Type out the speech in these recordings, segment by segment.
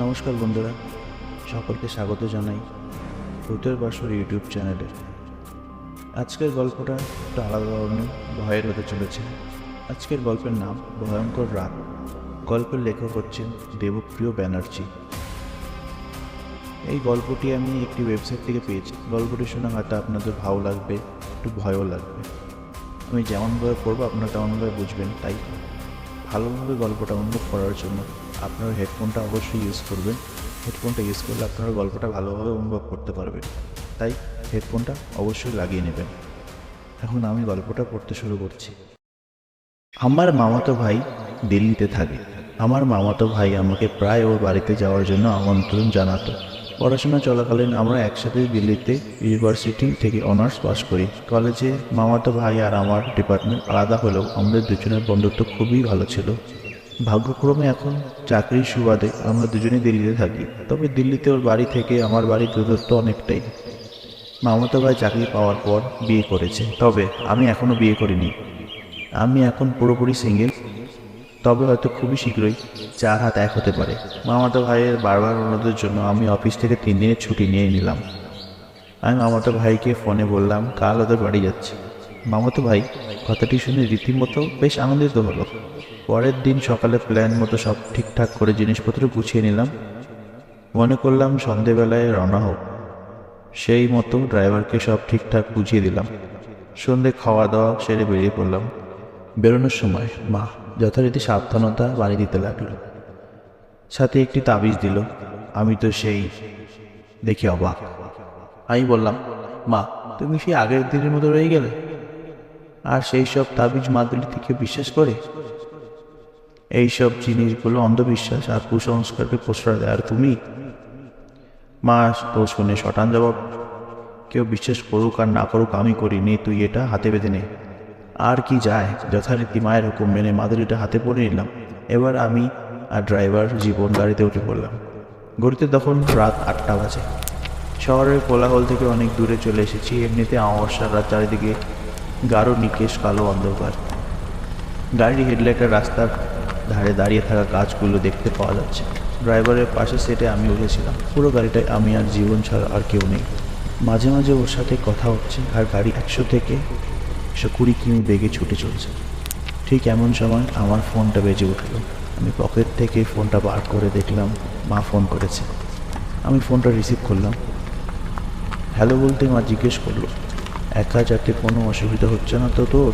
নমস্কার বন্ধুরা, সকলকে স্বাগত জানাই ভূতের বাসর ইউটিউব চ্যানেলে। আজকের গল্পটা একটু আলাদা ধরনের ভয়ের হতে চলেছে। আজকের গল্পের নাম ভয়ঙ্কর রাত। গল্পের লেখক হচ্ছেন দেবপ্রিয় ব্যানার্জি। এই গল্পটি আমি একটি ওয়েবসাইট থেকে পেয়েছি। গল্পটি শুনে হয়তো আপনাদের ভালো লাগবে, একটু ভয়ও লাগবে। আমি যেমনভাবে পড়বো আপনারা তেমনভাবে বুঝবেন। তাই ভালোভাবে গল্পটা অনুভব করার জন্য আপনার হেডফোনটা অবশ্যই ইউজ করবেন। হেডফোনটা ইউজ করলে আপনারা গল্পটা ভালোভাবে অনুভব করতে পারবেন, তাই হেডফোনটা অবশ্যই লাগিয়ে নেবেন। এখন আমি গল্পটা পড়তে শুরু করছি। আমার মামাতো ভাই দিল্লিতে থাকে। আমার মামাতো ভাই আমাকে প্রায় ওর বাড়িতে যাওয়ার জন্য আমন্ত্রণ জানাতো। পড়াশোনা চলাকালীন আমরা একসাথে দিল্লিতে ইউনিভার্সিটি থেকে অনার্স পাস করি। কলেজে মামাতো ভাই আর আমার ডিপার্টমেন্ট আলাদা হলেও আমাদের দুজনের বন্ধুত্ব খুবই ভালো ছিল। ভাগ্যক্রমে এখন চাকরির সুবাদে আমরা দুজনেই দিল্লিতে থাকি। তবে দিল্লিতে ওর বাড়ি থেকে আমার বাড়ির দূরত্ব অনেকটাই। মামাতো ভাই চাকরি পাওয়ার পর বিয়ে করেছে, তবে আমি এখনও বিয়ে করিনি। আমি এখন পুরোপুরি সিঙ্গেল, তবে হয়তো খুবই শীঘ্রই চার হাত এক হতে পারে। মামাতো ভাইয়ের বারবার অনুরোধের জন্য আমি অফিস থেকে 3 দিনের ছুটি নিয়ে নিলাম। আমি মামাতো ভাইকে ফোনে বললাম কাল ওদের বাড়ি যাচ্ছি। মামাতো ভাই কথাটি শুনে রীতিমতো বেশ আনন্দিত হলো। পরের দিন সকালে প্ল্যান মতো সব ঠিকঠাক করে জিনিসপত্র গুছিয়ে নিলাম। মনে করলাম সন্ধেবেলায় রওনা হোক। সেই মতো ড্রাইভারকে সব ঠিকঠাক বুঝিয়ে দিলাম। সন্ধে খাওয়া দাওয়া সেরে বেরিয়ে পড়লাম। বেরোনোর সময় মা যথারীতি সাবধানতা বাড়ি দিতে লাগলো, সাথে একটি তাবিজ দিল। আমি তো সেই দেখি অবাক। আমি বললাম, মা তুমি সেই আগের দিনের মতো রয়ে গেলে? আর সেই সব তাবিজ মাদুলি থেকে বিশ্বাস করে? এইসব জিনিসগুলো অন্ধবিশ্বাস আর কুসংস্কারকে প্রশ্রয় দেয়, আর তুমি? মা তো শুনে শটান জবাব, কেউ বিশ্বাস করুক আর না করুক আমি করি, নে তুই এটা হাতে বেঁধে নে। আর কি যায়, যথারীতি মায়ের হুকুম মেনে মাদুলিটা হাতে পরে নিলাম। এবার আমি আর ড্রাইভার জীবন গাড়িতে উঠে পড়লাম। ঘড়িতে তখন রাত 8টা বাজে। শহরের কোলাহল থেকে অনেক দূরে চলে এসেছি। এমনিতে অমাবস্যার রাত, চারিদিকে গাঢ় নিকেশ কালো অন্ধকার। গাড়ির হেডলাইটের রাস্তার ধারে দাঁড়িয়ে থাকা গাছগুলো দেখতে পাওয়া যাচ্ছে। ড্রাইভারের পাশে সিটে আমি উঠেছিলাম। পুরো গাড়িটায় আমি আর জীবন ছাড়া আর কেউ নেই। মাঝে মাঝে ওর সাথে কথা হচ্ছে আর গাড়ি 100 থেকে 120 কিমি বেগে ছুটে চলছে। ঠিক এমন সময় আমার ফোনটা বেজে উঠল। আমি পকেট থেকে ফোনটা বার করে দেখলাম মা ফোন করেছে। আমি ফোনটা রিসিভ করলাম। হ্যালো বলতে মা জিজ্ঞেস করলো, একা যেতে কোনো অসুবিধা হচ্ছে না তো তোর?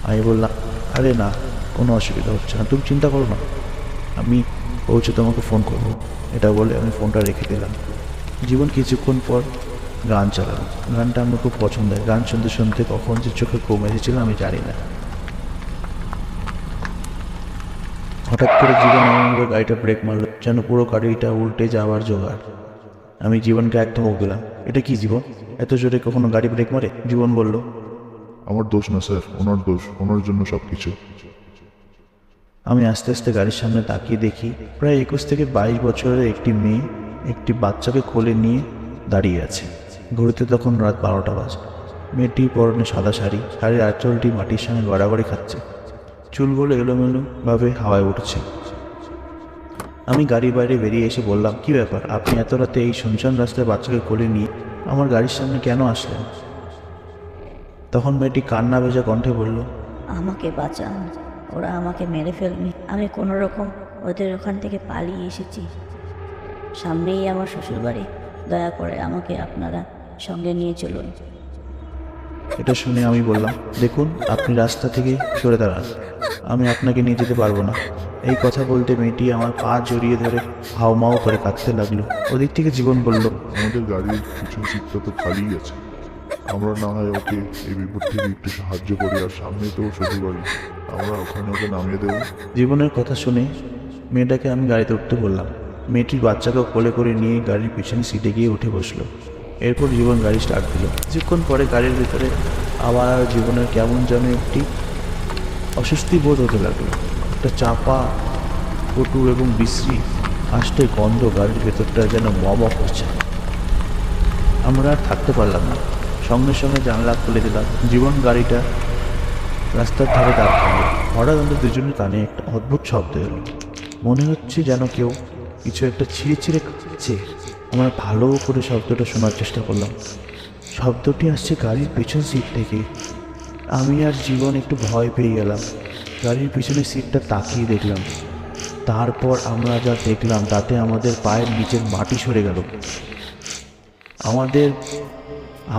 আমি বললাম, আরে না, কোনো অসুবিধা হচ্ছে না, তুমি চিন্তা করো না, আমি পৌঁছে তোমাকে ফোন করবো। এটা বলে আমি ফোনটা রেখে দিলাম। জীবন কিছুক্ষণ পর গান চালালো। গানটা আমার খুব পছন্দের। গান শুনতে শুনতে কখন যে চোখে ঘুম এসেছিল আমি জানি না। হঠাৎ করে জীবন এমনভাবে গাড়িটা ব্রেক মারলো যেন পুরো গাড়িটা উল্টে যাওয়ার জোগাড়। আমি জীবনকে একদম মুখ দিলাম। এটা কি জীবন, এত জোরে কখনো গাড়ি ব্রেক মারে? জীবন বলল, আমার দোষ না স্যার, ওনার দোষ, ওনার জন্য সবকিছু। আমি আস্তে আস্তে গাড়ির সামনে তাকিয়ে দেখি প্রায় 21 থেকে 22 বছরের একটি মেয়ে একটি বাচ্চাকে কোলে নিয়ে দাঁড়িয়ে আছে। ঘড়িতে তখন রাত 12টা বাজে। মেয়েটি পরনে সাদা শাড়ি, শাড়ির আঁচলটি মাটির সঙ্গে গড়াগড়ি খাচ্ছে। চুলগুলো এলোমেলোভাবে হাওয়ায় উঠছে। আমি গাড়ির বাইরে বেরিয়ে এসে বললাম, কি ব্যাপার, আপনি এত রাতে এই শুনশান রাস্তায় বাচ্চাকে কোলে নিয়ে আমার গাড়ির সামনে কেন আসলেন? তখন মেয়েটি কান্না ভেজা কণ্ঠে বলল, আমাকে বাঁচান, ওরা আমাকে মেরে ফেলবে। আমি কোনো রকম ওদের ওখান থেকে পালিয়ে এসেছি। সামনেই আমার শ্বশুরবাড়ি, দয়া করে আমাকে আপনারা সঙ্গে নিয়ে চলুন। এটা শুনে আমি বললাম, দেখুন আপনি রাস্তা থেকে সরে দাঁড়ান, আমি আপনাকে নিয়ে যেতে পারবো না। এই কথা বলতে মেয়েটি আমার পা জড়িয়ে ধরে হাউমাউ করে কাঁদতে লাগলো। ওদিক থেকে জীবন বলল, আমাদের গাড়ির পিছন সিটটা তো খালিই আছে, আমরা না হয় ওকে এই বিপদ থেকে একটু সাহায্য করি, আর সামনে তো শ্বশুর বাড়ি, আমরা ওখানে ওকে নামিয়ে দেবো। জীবনের কথা শুনে মেয়েটাকে আমি গাড়িতে উঠতে বললাম। মেয়েটির বাচ্চাকে কোলে করে নিয়ে গাড়ির পিছনে সিটে গিয়ে উঠে বসলো। এরপর জীবন গাড়ি স্টার্ট দিল। কিছুক্ষণ পরে গাড়ির ভিতরে আবার জীবনের কেমন যেন একটি অস্বস্তি বোধ হতে লাগলো। একটা চাপা, কটু এবং বিশ্রী আষ্টে গন্ধ গাড়ির ভেতরটা যেন মম করছে। আমরা আর থাকতে পারলাম না। সঙ্গে সঙ্গে জানলা খুলে দিলাম। জীবন গাড়িটা রাস্তার ধারে দাঁড় করলো। হঠাৎ আমাদের দুজনের কানে একটা অদ্ভুত শব্দ এলো। মনে হচ্ছে যেন কেউ কিছু একটা ছিঁড়ে ছিঁড়ে খাচ্ছে। আমরা ভালো করে শব্দটা শোনার চেষ্টা করলাম। শব্দটি আসছে গাড়ির পেছন সিট থেকে। আমি আর জীবন একটু ভয় পেয়ে গেলাম। গাড়ির পিছনের সিটটা তাকিয়ে দেখলাম। তারপর আমরা যা দেখলাম তাতে আমাদের পায়ের নিচের মাটি সরে গেল।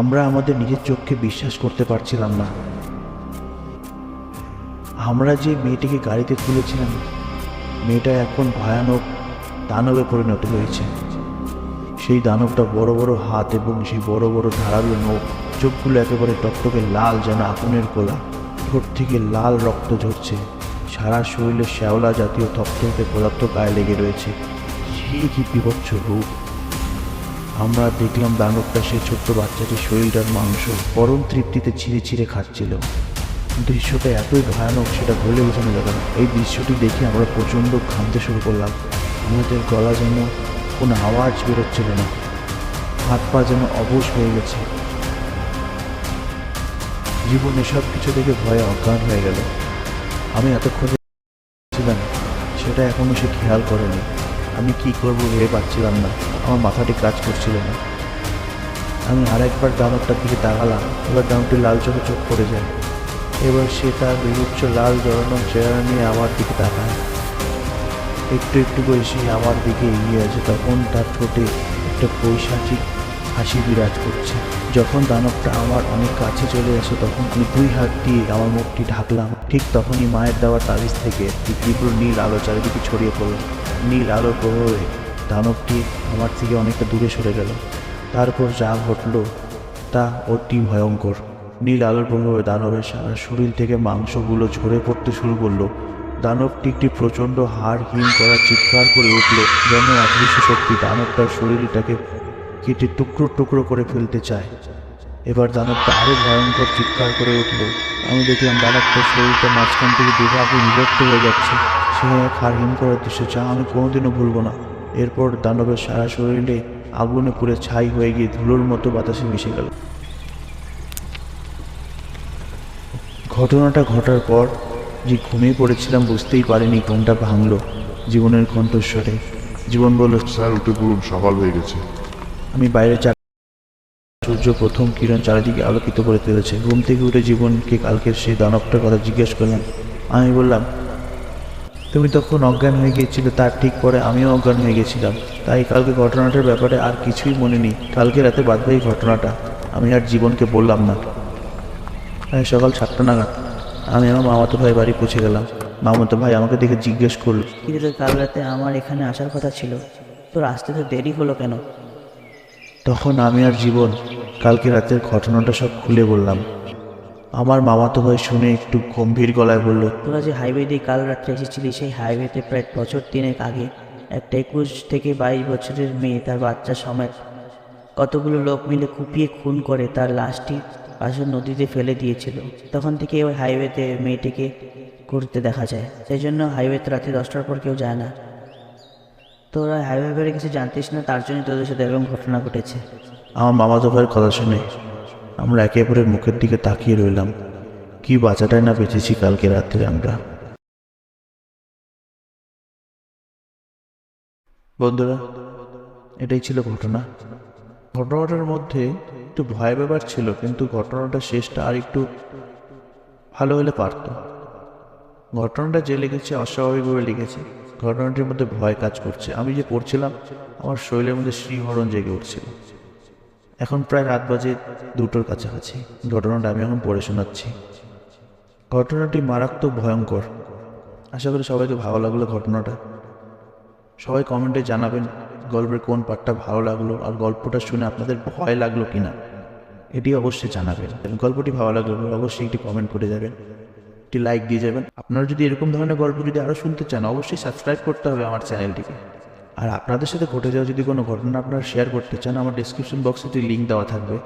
আমরা আমাদের নিজের চোখকে বিশ্বাস করতে পারছিলাম না। আমরা যে মেয়েটিকে গাড়িতে তুলেছিলাম, মেয়েটা এখন ভয়ানক দানবে পরিণত হয়েছে। সেই দানবটা বড় বড় হাত এবং সেই বড় বড় ধারালো নখ, চোখগুলো একেবারে টকটকে লাল যেন আগুনের গোলা। ঠোঁট থেকে লাল রক্ত ঝরছে। সারা শরীরে শ্যাওলা জাতীয় থকথকে পদার্থ গায়ে লেগে রয়েছে। সেই কি বিভৎস রূপ! আমরা দেখলাম দানবটা সেই ছোট্ট বাচ্চাটির শরীরটার মাংস পরম তৃপ্তিতে ছিঁড়ে ছিঁড়ে খাচ্ছিল। দৃশ্যটা এতই ভয়ানক সেটা বলে বোঝানো যাবে না। এই দৃশ্যটি দেখে আমরা প্রচণ্ড ঘামতে শুরু করলাম। আমাদের গলা যেন কোনো আওয়াজ বেরোচ্ছিল না, হাত পা যেন অবশ হয়ে গেছে। জীবনে সব কিছু দেখে ভয়ে অজ্ঞান হয়ে গেল। আমি এতক্ষণে ছিলাম সেটা এখনো সে খেয়াল করেনি। আমি কি করবো ভেবে পাচ্ছিলাম না, আমার মাথাটি কাজ করছিল না। আমি আরেকবার দানবটার দিকে তাকালাম। এবার দানবটি লাল চোখে চোখ পড়ে যায়। এবার সে তার বিভৎস লাল জড়ানো চেহারা নিয়ে আমার দিকে তাকায়। একটু একটু করে সে আমার দিকে এগিয়ে আছে। তখন তার ঠোঁটে একটা পৈশাচিক হাসি বিরাজ করছে। যখন দানবটা আমার অনেক কাছে চলে আসে তখন আমি 2 হাত দিয়ে আমার মুখটি ঢাকলাম। ঠিক তখনই মায়ের দেওয়া তাবিজ থেকে একটি তীব্র নীল আলো চারিদিকে ছড়িয়ে পড়ল। নীল আলোর প্রভাবে দানবটি আমার থেকে অনেকটা দূরে সরে গেল। তারপর যা ঘটল তা অতি ভয়ঙ্কর। নীল আলোর প্রভাবে দানবের সারা শরীর থেকে মাংসগুলো ঝরে পড়তে শুরু করলো। দানবটি একটি প্রচণ্ড হাড় হিম করা চিৎকার করে উঠল, যেন অদৃশ্য শক্তি দানবটার শরীরটাকে কেটে টুকরো টুকরো করে ফেলতে চায়। এবার দানবটা আরো ভয়ঙ্কর চিৎকার করে উঠল। আমি দেখলাম দানবটার শরীরটা মাঝখান থেকে দুভাগে বিভক্ত হয়ে যাচ্ছে। সে এক হাড় হিম করার দৃশ্য যা আমি কোনোদিনও ভুলবো না। এরপর দানবের সারা শরীরে আগুনে পুড়ে ছাই হয়ে গিয়ে ধুলোর মতো বাতাসে মিশে গেল। ঘটনাটা ঘটার পর যে ঘুমিয়ে পড়েছিলাম বুঝতেই পারিনি ঘুমটা ভাঙল জীবনের কণ্ঠস্বরে। জীবন বলল, স্যার উঠে পড়ুন, সকাল হয়ে গেছে। আমি বাইরে সূর্য প্রথম কিরণ চারিদিকে আলোকিত করে তুলেছে। ঘুম থেকে উঠে জীবনকে কালকের সেই দানবটার কথা জিজ্ঞেস করলাম। আমি বললাম, তুমি তখন অজ্ঞান হয়ে গিয়েছিলে, তার ঠিক পরে আমিও অজ্ঞান হয়ে গেছিলাম। তাই কালকে ঘটনাটার ব্যাপারে আর কিছুই মনে নেই। কালকে রাতে বাদবাকি ঘটনাটা আমি আর জীবনকে বললাম না। সকাল 7টা নাগাদ আমি আমার মামাতো ভাই বাড়ি পৌঁছে গেলাম। মামাতো ভাই আমাকে দেখে জিজ্ঞেস করলো, কিন্তু কাল রাতে আমার এখানে আসার কথা ছিল, তোর আসতে তো দেরি হলো কেন? তখন আমি আর জীবন কালকে রাতের ঘটনাটা সব খুলে বললাম। আমার মামাতো ভাই শুনে একটু গম্ভীর গলায় বলল, তোরা যে হাইওয়ে দিয়ে কাল রাত্রে এসেছিলি, সেই হাইওয়েতে প্রায় বছর 3 আগে একটা 21 থেকে 22 বছরের মেয়ে তার বাচ্চা সমেত কতগুলো লোক মিলে কুপিয়ে খুন করে তার লাশটি পাশের নদীতে ফেলে দিয়েছিল। তখন থেকে ওই হাইওয়েতে মেয়েটিকে ঘুরতে দেখা যায়। সেই জন্য হাইওয়েতে রাতে 10টার পর কেউ যায় না। তোরা হাইওয়ে ব্যাপারে কিছু জানতিস না, তার জন্য তোদের সাথে এরকম ঘটনা ঘটেছে। আমার মামাতো ভাইয়ের কথা শুনে আমরা একে অপরের মুখের দিকে তাকিয়ে রইলাম। কি বাঁচাটাই না বেঁচেছি কালকে রাত্রে আমরা। বন্ধুরা, এটাই ছিল ঘটনা। ঘটনাটার মধ্যে একটু ভয় ব্যাপার ছিল, কিন্তু ঘটনাটার শেষটা আর একটু ভালো হলে পারত। ঘটনাটা যে লিখেছে অস্বাভাবিকভাবে লিখেছে। ঘটনাটির মধ্যে ভয় কাজ করছে। আমি যে পড়ছিলাম আমার শরীরের মধ্যে শ্রীহরণ জেগে উঠছিল। এখন প্রায় রাত বাজে 2টোর কাছাকাছি। ঘটনাটা আমি এখন পড়ে শোনাচ্ছি। ঘটনাটি মারাত্মক ভয়ঙ্কর। আশা করি সবাইকে ভালো লাগলো ঘটনাটা। সবাই কমেন্টে জানাবেন গল্পের কোন পার্টটা ভালো লাগলো, আর গল্পটা শুনে আপনাদের ভয় লাগলো কিনা এটি অবশ্যই জানাবেন। গল্পটি ভালো লাগলো অবশ্যই একটি কমেন্ট করে যাবেন, একটি লাইক দিয়ে যাবেন। আপনারা যদি এরকম ধরনের গল্প যদি আরও শুনতে চান অবশ্যই সাবস্ক্রাইব করতে হবে আমার চ্যানেলটিকে। আর আপনাদের সাথে ঘটে যাওয়া যদি কোনো ঘটনা আপনারা শেয়ার করতে চান, আমার ডিসক্রিপশন বক্সে একটি লিঙ্ক দেওয়া থাকবে।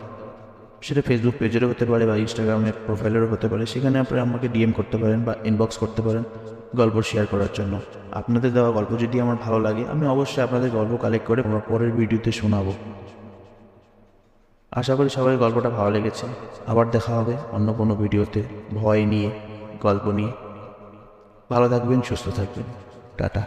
সেটা ফেসবুক পেজেরও হতে পারে বা ইনস্টাগ্রামের প্রোফাইলেরও হতে পারে। সেখানে আপনারা আমাকে ডিএম করতে পারেন বা ইনবক্স করতে পারেন গল্প শেয়ার করার জন্য। আপনাদের দেওয়া গল্প যদি আমার ভালো লাগে আমি অবশ্যই আপনাদের গল্প কালেক্ট করে আমরা পরের ভিডিওতে শোনাবো। আশা করি সবাই গল্পটা ভালো লেগেছে। আবার দেখা হবে অন্য কোনো ভিডিওতে ভয় নিয়ে। গল্প নিয়ে। ভালো থাকবেন, সুস্থ থাকবেন। টাটা।